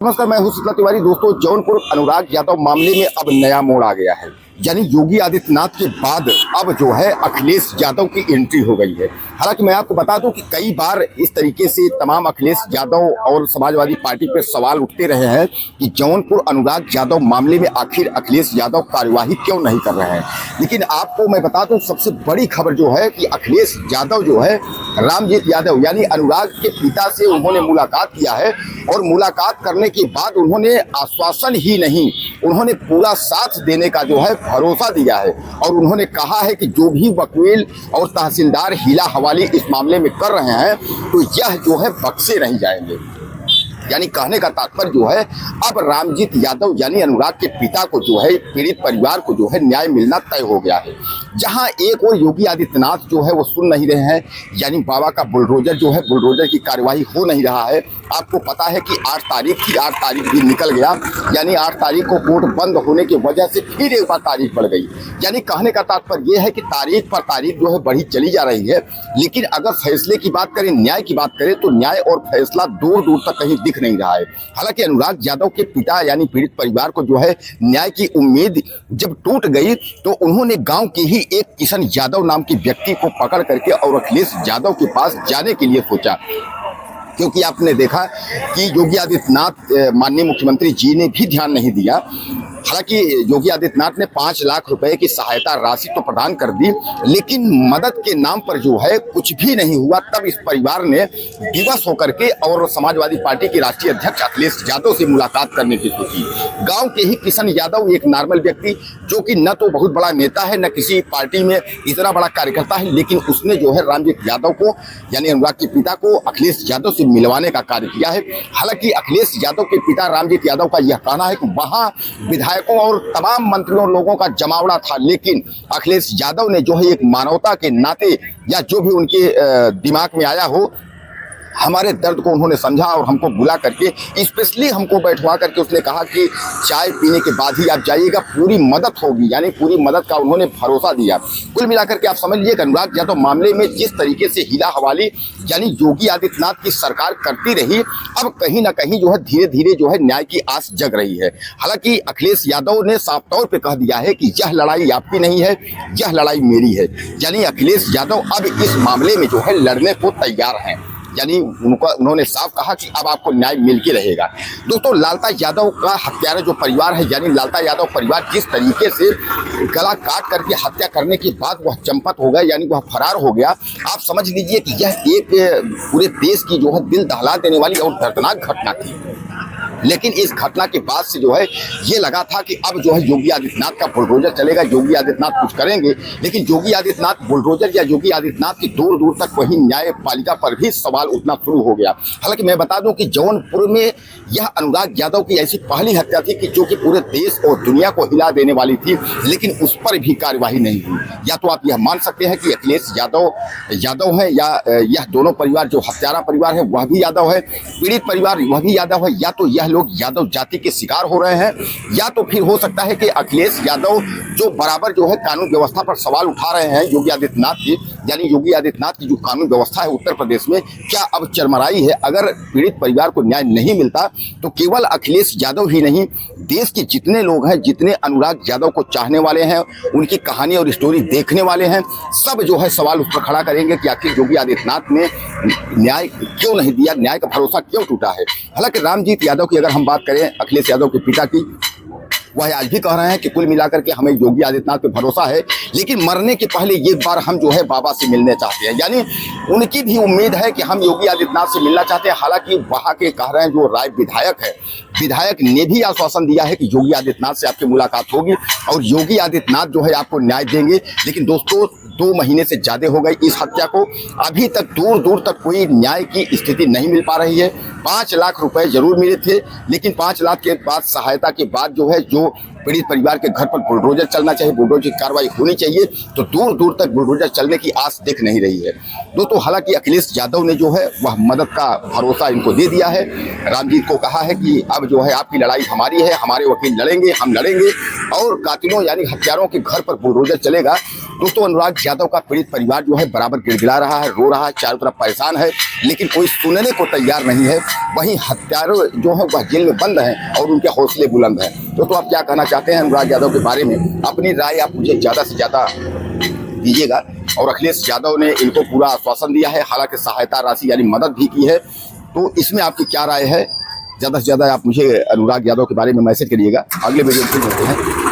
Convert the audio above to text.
नमस्कार, मैं हूं शीतला तिवारी। दोस्तों, जौनपुर अनुराग यादव मामले में अब नया मोड़ आ गया है। यानी योगी आदित्यनाथ के बाद अब जो है अखिलेश यादव की एंट्री हो गई है। हालांकि मैं आपको बता दूं कि कई बार इस तरीके से तमाम अखिलेश यादव और समाजवादी पार्टी पर सवाल उठते रहे हैं कि जौनपुर अनुराग यादव मामले में आखिर अखिलेश यादव कार्यवाही क्यों नहीं कर रहे हैं। लेकिन आपको मैं बता दूं, सबसे बड़ी खबर जो है कि अखिलेश यादव जो है रामजीत यादव यानी अनुराग के पिता से उन्होंने मुलाकात किया है और मुलाकात करने के बाद उन्होंने आश्वासन ही नहीं, उन्होंने पूरा साथ देने का जो है भरोसा दिया है। और उन्होंने कहा है कि जो भी वकील और तहसीलदार हीला हवाली इस मामले में कर रहे हैं तो यह जो है बख्शे नहीं जाएंगे। यानी कहने का तात्पर्य जो है अब रामजीत यादव यानी अनुराग के पिता को जो है पीड़ित परिवार को जो है न्याय मिलना तय हो गया है। जहां एक और योगी आदित्यनाथ जो है वो सुन नहीं रहे हैं, यानी बाबा का बुलडोजर जो है बुलडोजर की कार्यवाही हो नहीं रहा है। आपको पता है कि 8 तारीख थी, 8 तारीख भी निकल गया। यानी 8 तारीख को कोर्ट बंद होने की वजह से फिर एक बार तारीख बढ़ गई। यानी कहने का तात्पर्य यह है कि तारीख पर तारीख जो है बढ़ी चली जा रही है। लेकिन अगर फैसले की बात करें, न्याय की बात करें, तो न्याय और फैसला दूर दूर तक कहीं दिख नहीं रहा है। हालांकि अनुराग यादव के पिता यानी पीड़ित परिवार को जो है न्याय की उम्मीद जब टूट गई तो उन्होंने गांव के ही एक किशन यादव नाम के व्यक्ति को पकड़ करके और अखिलेश यादव के पास जाने के लिए सोचा। क्योंकि आपने देखा कि योगी आदित्यनाथ माननीय मुख्यमंत्री जी ने भी ध्यान नहीं दिया। हालांकि योगी आदित्यनाथ ने 5 लाख रुपए की सहायता राशि तो प्रदान कर दी, लेकिन मदद के नाम पर जो है कुछ भी नहीं हुआ। तब इस परिवार ने विवश होकर के और समाजवादी पार्टी के राष्ट्रीय अध्यक्ष अखिलेश यादव से मुलाकात करने की सोची। गांव के ही किशन यादव एक नॉर्मल व्यक्ति जो कि न तो बहुत बड़ा नेता है, न किसी पार्टी में इतना बड़ा कार्यकर्ता है, लेकिन उसने जो है रामजीत यादव को यानी अनुराग के पिता को अखिलेश यादव से मिलवाने का कार्य किया है। हालांकि अखिलेश यादव के पिता रामजीत यादव का यह कहना है कि वहां विधायकों और तमाम मंत्रियों लोगों का जमावड़ा था, लेकिन अखिलेश यादव ने जो है एक मानवता के नाते या जो भी उनके दिमाग में आया हो, हमारे दर्द को उन्होंने समझा और हमको बुला करके स्पेशली हमको बैठवा करके उसने कहा कि चाय पीने के बाद ही आप जाइएगा, पूरी मदद होगी। यानी पूरी मदद का उन्होंने भरोसा दिया। कुल मिलाकर के आप समझ लीजिए कि अनुराग यादव मामले में जिस तरीके से हीला हवाली यानी योगी आदित्यनाथ की सरकार करती रही, अब कहीं ना कहीं जो है धीरे धीरे जो है न्याय की आस जग रही है। हालांकि अखिलेश यादव ने साफ तौर पर कह दिया है कि यह लड़ाई आपकी नहीं है, यह लड़ाई मेरी है। यानी अखिलेश यादव अब इस मामले में जो है लड़ने को तैयार हैं। यानी उन्होंने साफ कहा कि अब आपको न्याय मिल के रहेगा। दोस्तों, लालता यादव का हत्यारा जो परिवार है यानी लालता यादव परिवार जिस तरीके से गला काट करके हत्या करने के बाद वह चंपत हो गया यानी वह फरार हो गया, आप समझ लीजिए कि यह एक पूरे देश की जो है दिल दहला देने वाली और दर्दनाक घटना थी। लेकिन इस घटना के बाद से जो है ये लगा था कि अब जो है योगी आदित्यनाथ का बुलडोजर चलेगा, योगी आदित्यनाथ कुछ करेंगे। लेकिन योगी आदित्यनाथ बुलडोजर या योगी आदित्यनाथ की दूर दूर तक वही न्यायपालिका पर भी सवाल उठना शुरू हो गया। हालांकि मैं बता दूं कि जौनपुर में यह अनुराग यादव की ऐसी पहली हत्या थी कि जो कि पूरे देश और दुनिया को हिला देने वाली थी, लेकिन उस पर भी कार्यवाही नहीं हुई। या तो आप यह मान सकते हैं कि अखिलेश यादव है, या यह दोनों परिवार जो हत्यारा परिवार है वह भी यादव है, पीड़ित परिवार वह भी यादव है, या तो यह लोग यादव जाति के शिकार हो रहे हैं, या तो फिर हो सकता है कि अखिलेश यादव जो बराबर जो है कानून व्यवस्था पर सवाल उठा रहे हैं योगी आदित्यनाथ की, यानी योगी आदित्यनाथ की जो कानून व्यवस्था है उत्तर प्रदेश में क्या अब चरमराई है। अगर पीड़ित परिवार को न्याय नहीं मिलता तो केवल अखिलेश यादव ही नहीं, देश के जितने लोग हैं, जितने अनुराग यादव को चाहने वाले हैं, उनकी कहानी और स्टोरी देखने वाले हैं, सब जो है सवाल उस पर खड़ा करेंगे कि आखिर योगी आदित्यनाथ ने न्याय क्यों नहीं दिया, न्याय का भरोसा क्यों टूटा है। हालांकि रामजीत यादव की अगर हम बात करें, अखिलेश यादव के पिता की, वह आज भी कह रहे हैं कि कुल मिलाकर के हमें योगी आदित्यनाथ पे भरोसा है, लेकिन मरने के पहले एक बार हम जो है बाबा से मिलने चाहते हैं। यानी उनकी भी उम्मीद है कि हम योगी आदित्यनाथ से मिलना चाहते हैं। हालांकि वहाँ के कह रहे हैं जो राय विधायक है, विधायक ने भी आश्वासन दिया है कि योगी आदित्यनाथ से आपकी मुलाकात होगी और योगी आदित्यनाथ जो है आपको न्याय देंगे। लेकिन दोस्तों, 2 महीने से ज़्यादा हो गई इस हत्या को, अभी तक दूर दूर तक कोई न्याय की स्थिति नहीं मिल पा रही है। 5 लाख रुपए जरूर मिले थे, लेकिन 5 लाख के बाद सहायता के बाद जो है जो पीड़ित परिवार के घर पर बुलडोजर चलना चाहिए, बुलडोजर की कार्रवाई होनी चाहिए, तो दूर दूर तक बुलडोजर चलने की आस दिख नहीं रही है। दोस्तों, हालांकि अखिलेश यादव ने जो है वह मदद का भरोसा इनको दे दिया है। रामजीत को कहा है कि अब जो है आपकी लड़ाई हमारी है, हमारे वकील लड़ेंगे, हम लड़ेंगे और कातिलों यानी हत्यारों के घर पर बुलडोजर चलेगा। दोस्तों अनुराग यादव का पीड़ित परिवार जो है बराबर गिड़गिड़ा रहा है, रो रहा है, चारों तरफ परेशान है, लेकिन कोई सुनने को तैयार नहीं है। वहीं हत्यारों जो है वह जेल में बंद हैं और उनके हौसले बुलंद हैं। दोस्तों आप क्या कहना चाहते हैं अनुराग यादव के बारे में? अपनी राय आप मुझे ज़्यादा से ज़्यादा दीजिएगा। और अखिलेश यादव ने इनको पूरा आश्वासन दिया है, हालांकि सहायता राशि यानी मदद भी की है। तो इसमें आपकी क्या राय है? ज़्यादा से ज़्यादा आप मुझे अनुराग यादव के बारे में मैसेज करिएगा। अगले वीडियो में फिर मिलते हैं।